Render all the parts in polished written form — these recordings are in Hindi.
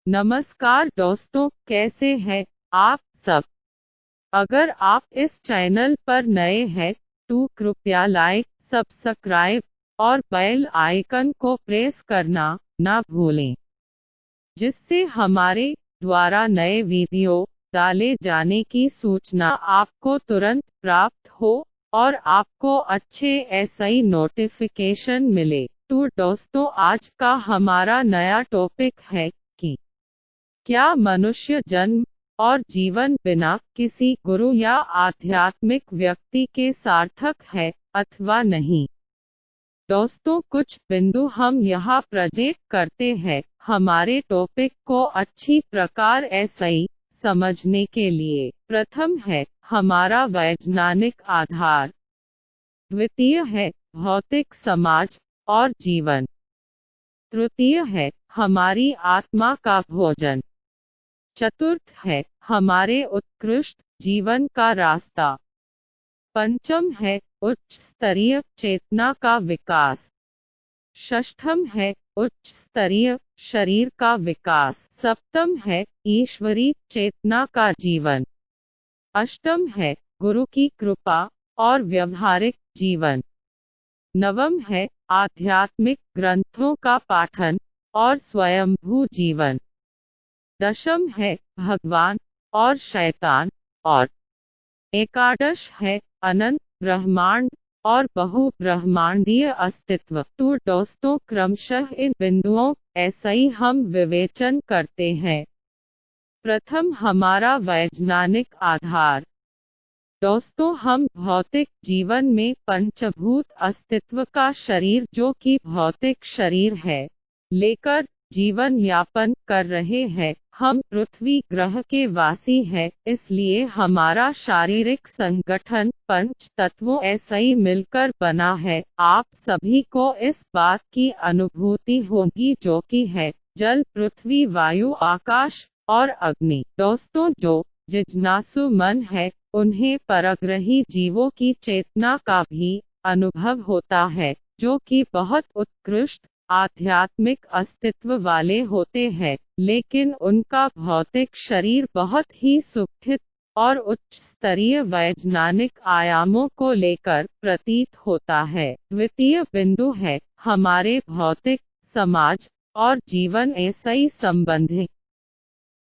नमस्कार दोस्तों, कैसे हैं आप सब। अगर आप इस चैनल पर नए हैं तो कृपया लाइक, सब्सक्राइब और बेल आइकन को प्रेस करना ना भूलें, जिससे हमारे द्वारा नए वीडियो डाले जाने की सूचना आपको तुरंत प्राप्त हो और आपको अच्छे ऐसे नोटिफिकेशन मिले। तो दोस्तों, आज का हमारा नया टॉपिक है कि क्या मनुष्य जन्म और जीवन बिना किसी गुरु या आध्यात्मिक व्यक्ति के सार्थक है अथवा नहीं। दोस्तों, कुछ बिंदु हम यहाँ प्रेजेंट करते हैं हमारे टॉपिक को अच्छी प्रकार ऐसे ही समझने के लिए। प्रथम है हमारा वैज्ञानिक आधार, द्वितीय है भौतिक समाज और जीवन, तृतीय है हमारी आत्मा का भोजन, चतुर्थ है हमारे उत्कृष्ट जीवन का रास्ता, पंचम है उच्च स्तरीय चेतना का विकास, षष्ठम है उच्च स्तरीय शरीर का विकास, सप्तम है ईश्वरी चेतना का जीवन, अष्टम है गुरु की कृपा और व्यवहारिक जीवन, नवम है आध्यात्मिक ग्रंथों का पाठन और स्वयंभू जीवन, दशम है भगवान और शैतान और एकादश है अनंत ब्रह्मांड और बहु ब्रह्मांडीय अस्तित्व। तो दोस्तों, क्रमशः इन बिंदुओं ऐसे ही हम विवेचन करते हैं। प्रथम हमारा वैज्ञानिक आधार। दोस्तों, हम भौतिक जीवन में पंचभूत अस्तित्व का शरीर, जो कि भौतिक शरीर है, लेकर जीवन यापन कर रहे हैं। हम पृथ्वी ग्रह के वासी हैं, इसलिए हमारा शारीरिक संगठन पंच तत्वों ऐसे ही मिलकर बना है। आप सभी को इस बात की अनुभूति होगी, जो कि है जल, पृथ्वी, वायु, आकाश और अग्नि। दोस्तों, जो जिज्ञासु मन है उन्हें परग्रही जीवों की चेतना का भी अनुभव होता है, जो कि बहुत उत्कृष्ट आध्यात्मिक अस्तित्व वाले होते हैं, लेकिन उनका भौतिक शरीर बहुत ही सूक्ष्म और उच्च स्तरीय वैज्ञानिक आयामों को लेकर प्रतीत होता है। द्वितीय बिंदु है हमारे भौतिक समाज और जीवन ऐसे ही संबंधित।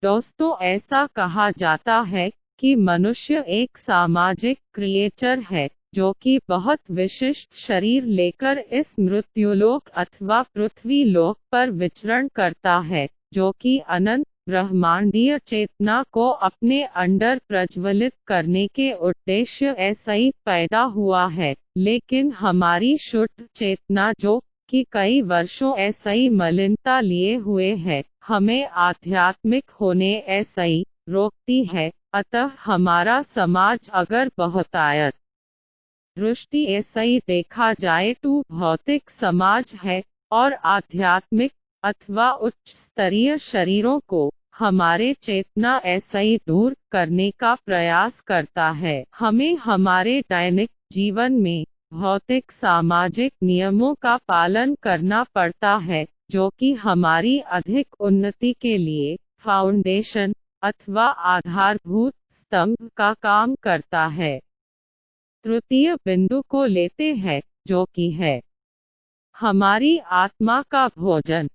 दोस्तों, ऐसा कहा जाता है कि मनुष्य एक सामाजिक क्रिएचर है, जो कि बहुत विशिष्ट शरीर लेकर इस मृत्युलोक अथवा पृथ्वी लोक पर विचरण करता है, जो कि अनंत ब्रह्मांडीय चेतना को अपने अंदर प्रज्वलित करने के उद्देश्य ऐसे ही पैदा हुआ है। लेकिन हमारी शुद्ध चेतना, जो कि कई वर्षों ऐसे ही मलिनता लिए हुए है, हमें आध्यात्मिक होने ऐसे ही रोकती है। अतः हमारा समाज अगर बहुतायत दृष्टि ऐसे ही देखा जाए तो भौतिक समाज है और आध्यात्मिक अथवा उच्च स्तरीय शरीरों को हमारे चेतना ऐसे ही दूर करने का प्रयास करता है। हमें हमारे दैनिक जीवन में भौतिक सामाजिक नियमों का पालन करना पड़ता है, जो कि हमारी अधिक उन्नति के लिए फाउंडेशन अथवा आधारभूत स्तंभ का काम करता है। तृतीय बिंदु को लेते हैं, जो कि है हमारी आत्मा का भोजन।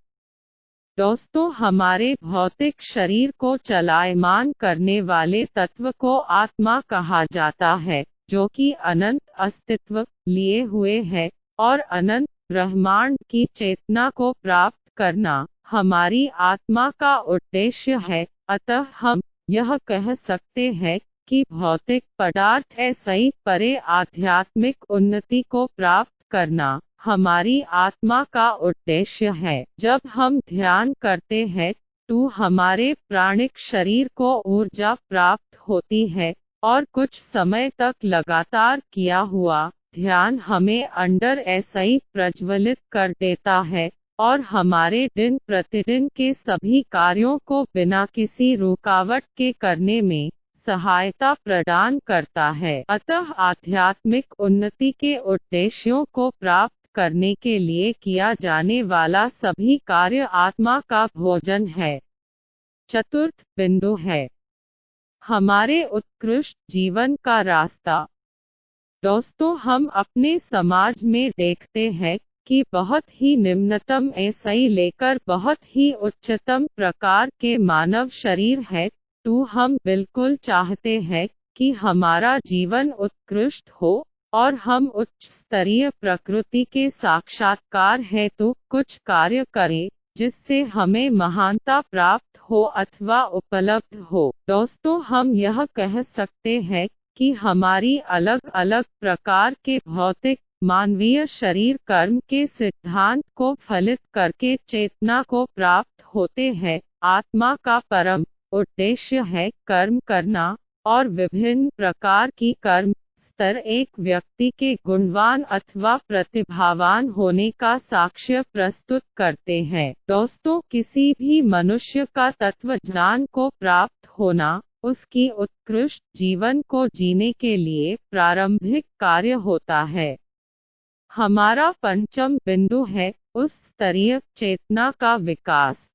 दोस्तों, हमारे भौतिक शरीर को चलायमान करने वाले तत्व को आत्मा कहा जाता है, जो कि अनंत अस्तित्व लिए हुए है और अनंत ब्रह्मांड की चेतना को प्राप्त करना हमारी आत्मा का उद्देश्य है। अतः हम यह कह सकते हैं कि भौतिक पदार्थ ऐसे ही परे आध्यात्मिक उन्नति को प्राप्त करना हमारी आत्मा का उद्देश्य है। जब हम ध्यान करते हैं तो हमारे प्राणिक शरीर को ऊर्जा प्राप्त होती है और कुछ समय तक लगातार किया हुआ ध्यान हमें अंदर ऐसे ही प्रज्वलित कर देता है और हमारे दिन प्रतिदिन के सभी कार्यों को बिना किसी रुकावट के करने में सहायता प्रदान करता है। अतः आध्यात्मिक उन्नति के उद्देश्यों को प्राप्त करने के लिए किया जाने वाला सभी कार्य आत्मा का भोजन है। चतुर्थ बिंदु है हमारे उत्कृष्ट जीवन का रास्ता। दोस्तों, हम अपने समाज में देखते हैं कि बहुत ही निम्नतम से लेकर बहुत ही उच्चतम प्रकार के मानव शरीर है। तो हम बिल्कुल चाहते हैं कि हमारा जीवन उत्कृष्ट हो और हम उच्च स्तरीय प्रकृति के साक्षात्कार हेतु कुछ कार्य करें जिससे हमें महानता प्राप्त हो अथवा उपलब्ध हो। दोस्तों, हम यह कह सकते हैं कि हमारी अलग अलग प्रकार के भौतिक मानवीय शरीर कर्म के सिद्धांत को फलित करके चेतना को प्राप्त होते हैं। आत्मा का परम उद्देश्य है कर्म करना और विभिन्न प्रकार की कर्म स्तर एक व्यक्ति के गुणवान अथवा प्रतिभावान होने का साक्ष्य प्रस्तुत करते हैं। दोस्तों, किसी भी मनुष्य का तत्व ज्ञान को प्राप्त होना उसकी उत्कृष्ट जीवन को जीने के लिए प्रारंभिक कार्य होता है। हमारा पंचम बिंदु है उस स्तरीय चेतना का विकास।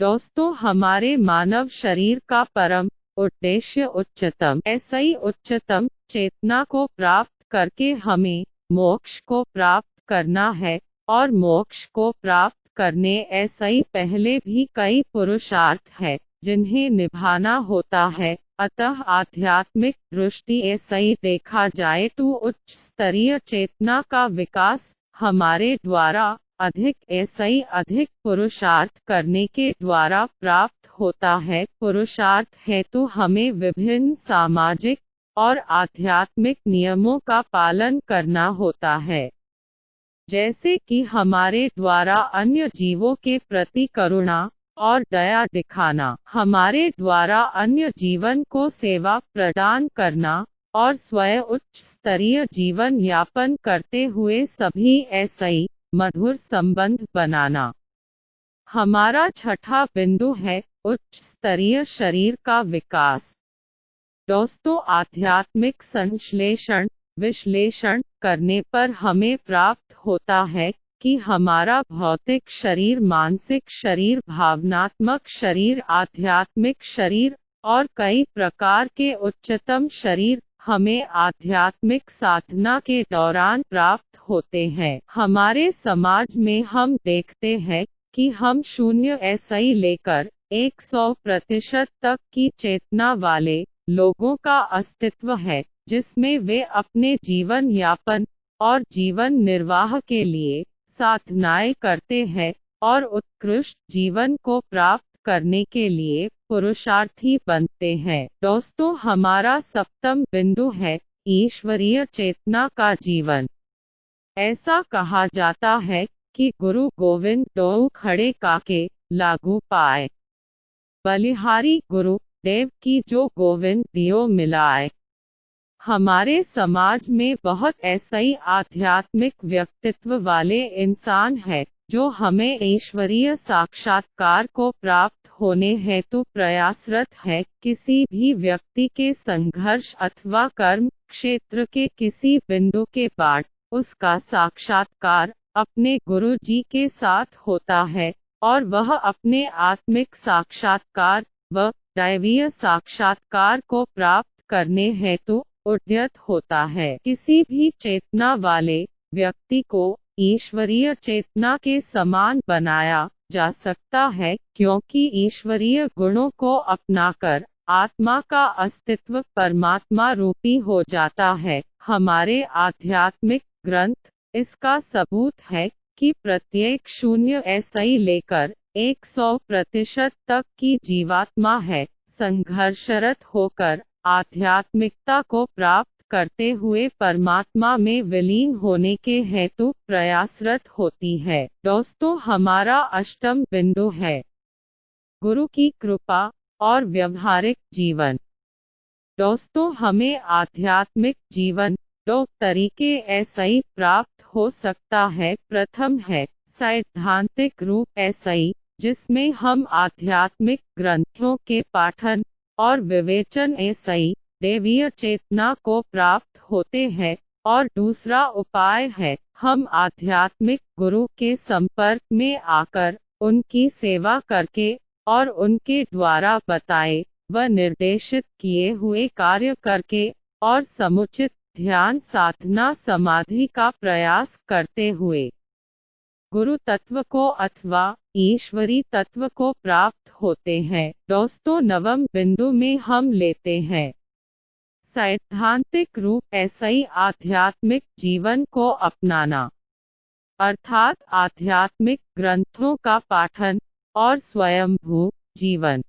दोस्तों, हमारे मानव शरीर का परम उद्देश्य उच्चतम ऐसी उच्चतम चेतना को प्राप्त करके हमें मोक्ष को प्राप्त करना है और मोक्ष को प्राप्त करने ऐसे पहले भी कई पुरुषार्थ है जिन्हें निभाना होता है। अतः आध्यात्मिक दृष्टि ऐसे देखा जाए तो उच्च स्तरीय चेतना का विकास हमारे द्वारा अधिक पुरुषार्थ करने के द्वारा प्राप्त होता है। पुरुषार्थ हेतु हमें विभिन्न सामाजिक और आध्यात्मिक नियमों का पालन करना होता है, जैसे कि हमारे द्वारा अन्य जीवों के प्रति करुणा और दया दिखाना, हमारे द्वारा अन्य जीवन को सेवा प्रदान करना और स्वयं उच्च स्तरीय जीवन यापन करते हुए सभी ऐसे मधुर संबंध बनाना। हमारा छठा बिंदु है उच्च स्तरीय शरीर का विकास। दोस्तों, आध्यात्मिक संश्लेषण विश्लेषण करने पर हमें प्राप्त होता है कि हमारा भौतिक शरीर, मानसिक शरीर, भावनात्मक शरीर, आध्यात्मिक शरीर और कई प्रकार के उच्चतम शरीर हमें आध्यात्मिक साधना के दौरान प्राप्त होते हैं। हमारे समाज में हम देखते हैं कि हम 0 से लेकर 100% तक की चेतना वाले लोगों का अस्तित्व है, जिसमें वे अपने जीवन यापन और जीवन निर्वाह के लिए साधनाएं करते हैं और उत्कृष्ट जीवन को प्राप्त करने के लिए पुरुषार्थी बनते हैं। दोस्तों, हमारा सप्तम बिंदु है ईश्वरीय चेतना का जीवन। ऐसा कहा जाता है कि गुरु गोविंद दो खड़े काके लागू पाए, बलिहारी गुरु देव की जो गोविंद दियो मिलाए। हमारे समाज में बहुत ऐसे आध्यात्मिक व्यक्तित्व वाले इंसान हैं जो हमें ईश्वरीय साक्षात्कार को प्राप्त होने हेतु प्रयासरत है। किसी भी व्यक्ति के संघर्ष अथवा कर्म क्षेत्र के किसी बिंदु के बाद उसका साक्षात्कार अपने गुरु जी के साथ होता है और वह अपने आत्मिक साक्षात्कार व दैवीय साक्षात्कार को प्राप्त करने हेतु उद्यत होता है। किसी भी चेतना वाले व्यक्ति को ईश्वरीय चेतना के समान बनाया जा सकता है, क्योंकि ईश्वरीय गुणों को अपनाकर आत्मा का अस्तित्व परमात्मा रूपी हो जाता है। हमारे आध्यात्मिक ग्रंथ इसका सबूत है कि प्रत्येक 0 से लेकर 100% तक की जीवात्मा है संघर्षरत होकर आध्यात्मिकता को प्राप्त करते हुए परमात्मा में विलीन होने के हेतु प्रयासरत होती है। दोस्तों, हमारा अष्टम बिंदु है गुरु की कृपा और व्यवहारिक जीवन। दोस्तों, हमें आध्यात्मिक जीवन 2 तरीके ऐसे ही प्राप्त हो सकता है। प्रथम है सैद्धांतिक रूप ऐसे, जिसमें हम आध्यात्मिक ग्रंथों के पाठन और विवेचन ऐसे दैवीय चेतना को प्राप्त होते हैं। और दूसरा उपाय है हम आध्यात्मिक गुरु के संपर्क में आकर उनकी सेवा करके और उनके द्वारा बताए व निर्देशित किए हुए कार्य करके और समुचित ध्यान साधना समाधि का प्रयास करते हुए गुरु तत्व को अथवा ईश्वरी तत्व को प्राप्त होते हैं। दोस्तों, नवम बिंदु में हम लेते हैं सैद्धांतिक रूप ऐसे आध्यात्मिक जीवन को अपनाना, अर्थात आध्यात्मिक ग्रंथों का पाठन और स्वयंभू जीवन।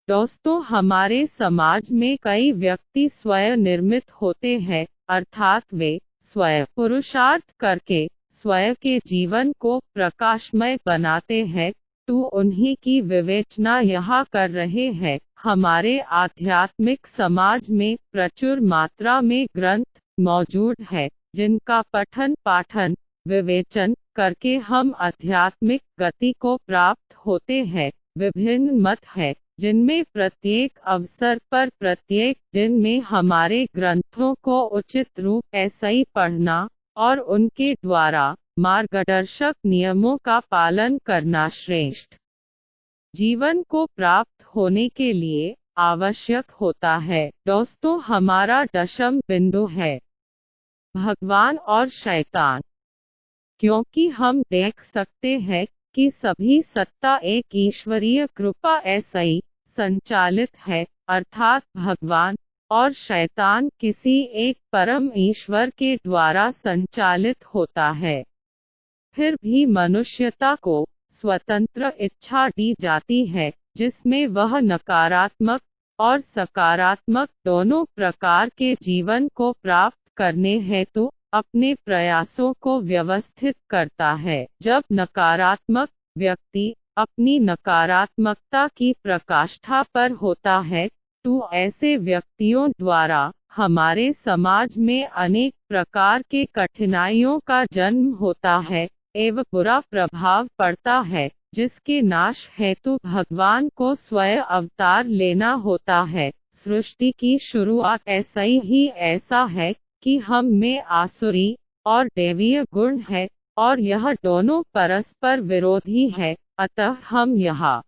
दोस्तों, हमारे समाज में कई व्यक्ति स्वयं निर्मित होते हैं, अर्थात वे स्वयं पुरुषार्थ करके स्वयं के जीवन को प्रकाशमय बनाते हैं। तो उन्हीं की विवेचना यहाँ कर रहे हैं। हमारे आध्यात्मिक समाज में प्रचुर मात्रा में ग्रंथ मौजूद है, जिनका पठन पाठन विवेचन करके हम आध्यात्मिक गति को प्राप्त होते हैं। विभिन्न मत है, जिनमें प्रत्येक अवसर पर प्रत्येक दिन में हमारे ग्रंथों को उचित रूप ऐसे ही पढ़ना और उनके द्वारा मार्गदर्शक नियमों का पालन करना श्रेष्ठ जीवन को प्राप्त होने के लिए आवश्यक होता है। दोस्तों, हमारा दशम बिंदु है भगवान और शैतान। क्योंकि हम देख सकते हैं कि सभी सत्ता एक ईश्वरीय कृपा ऐसे ही संचालित है, अर्थात भगवान और शैतान किसी एक परम ईश्वर के द्वारा संचालित होता है। फिर भी मनुष्यता को स्वतंत्र इच्छा दी जाती है, जिसमें वह नकारात्मक और सकारात्मक दोनों प्रकार के जीवन को प्राप्त करने हेतु अपने प्रयासों को व्यवस्थित करता है। जब नकारात्मक व्यक्ति अपनी नकारात्मकता की प्रकाष्ठा पर होता है, तो ऐसे व्यक्तियों द्वारा हमारे समाज में अनेक प्रकार के कठिनाइयों का जन्म होता है एवं बुरा प्रभाव पड़ता है, जिसके नाश हेतु भगवान को स्वयं अवतार लेना होता है। सृष्टि की शुरुआत ऐसा ही ऐसा है कि हम में आसुरी और दैवीय गुण है और यह दोनों परस्पर विरोधी है। अतः हम यहाँ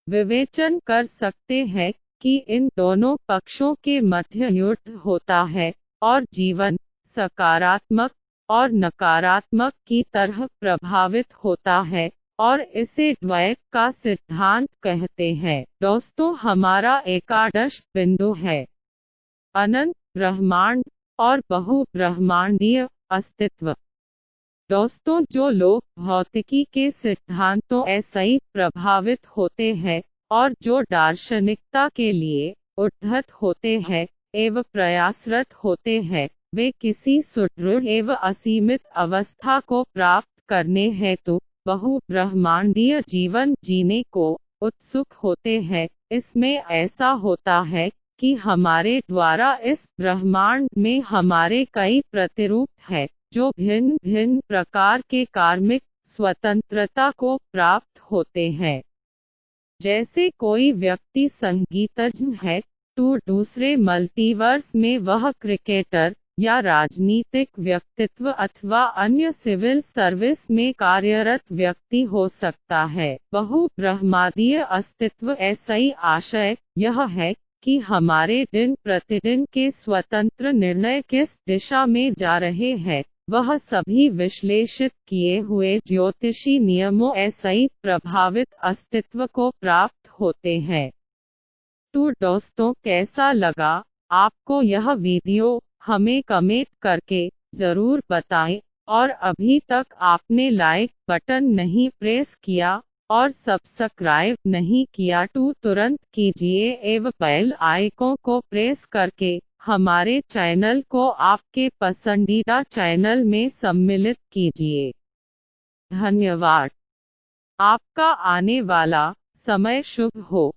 विवेचन कर सकते हैं कि इन दोनों पक्षों के मध्य युद्ध होता है और जीवन सकारात्मक और नकारात्मक की तरह प्रभावित होता है और इसे द्वैत का सिद्धांत कहते हैं। दोस्तों, हमारा एकादश बिंदु है अनंत ब्रह्मांड और बहुब्रह्मांडीय अस्तित्व। दोस्तों, जो लोग भौतिकी के सिद्धांतों ऐसे ही प्रभावित होते हैं और जो दार्शनिकता के लिए उद्धत होते हैं एवं प्रयासरत होते हैं, वे किसी सुदृढ़ एवं असीमित अवस्था को प्राप्त करने हेतु बहुब्रह्मांडीय जीवन जीने को उत्सुक होते हैं। इसमें ऐसा होता है कि हमारे द्वारा इस ब्रह्मांड में हमारे कई प्रतिरूप हैं, जो भिन्न भिन्न प्रकार के कार्मिक स्वतंत्रता को प्राप्त होते हैं। जैसे कोई व्यक्ति संगीतज्ञ है, तो दूसरे मल्टीवर्स में वह क्रिकेटर या राजनीतिक व्यक्तित्व अथवा अन्य सिविल सर्विस में कार्यरत व्यक्ति हो सकता है। बहुब्रह्मांडीय अस्तित्व ऐसा ही आशय यह है कि हमारे दिन प्रतिदिन के स्वतंत्र निर्णय किस दिशा में जा रहे हैं, वह सभी विश्लेषित किए हुए ज्योतिषी नियमों ऐसे ही प्रभावित अस्तित्व को प्राप्त होते हैं। तो दोस्तों, कैसा लगा आपको यह वीडियो? हमें कमेंट करके ज़रूर बताएं और अभी तक आपने लाइक बटन नहीं प्रेस किया और सब्सक्राइब नहीं किया तो तुरंत कीजिए एवं बेल आइकन को प्रेस करके हमारे चैनल को आपके पसंदीदा चैनल में सम्मिलित कीजिए। धन्यवाद। आपका आने वाला समय शुभ हो।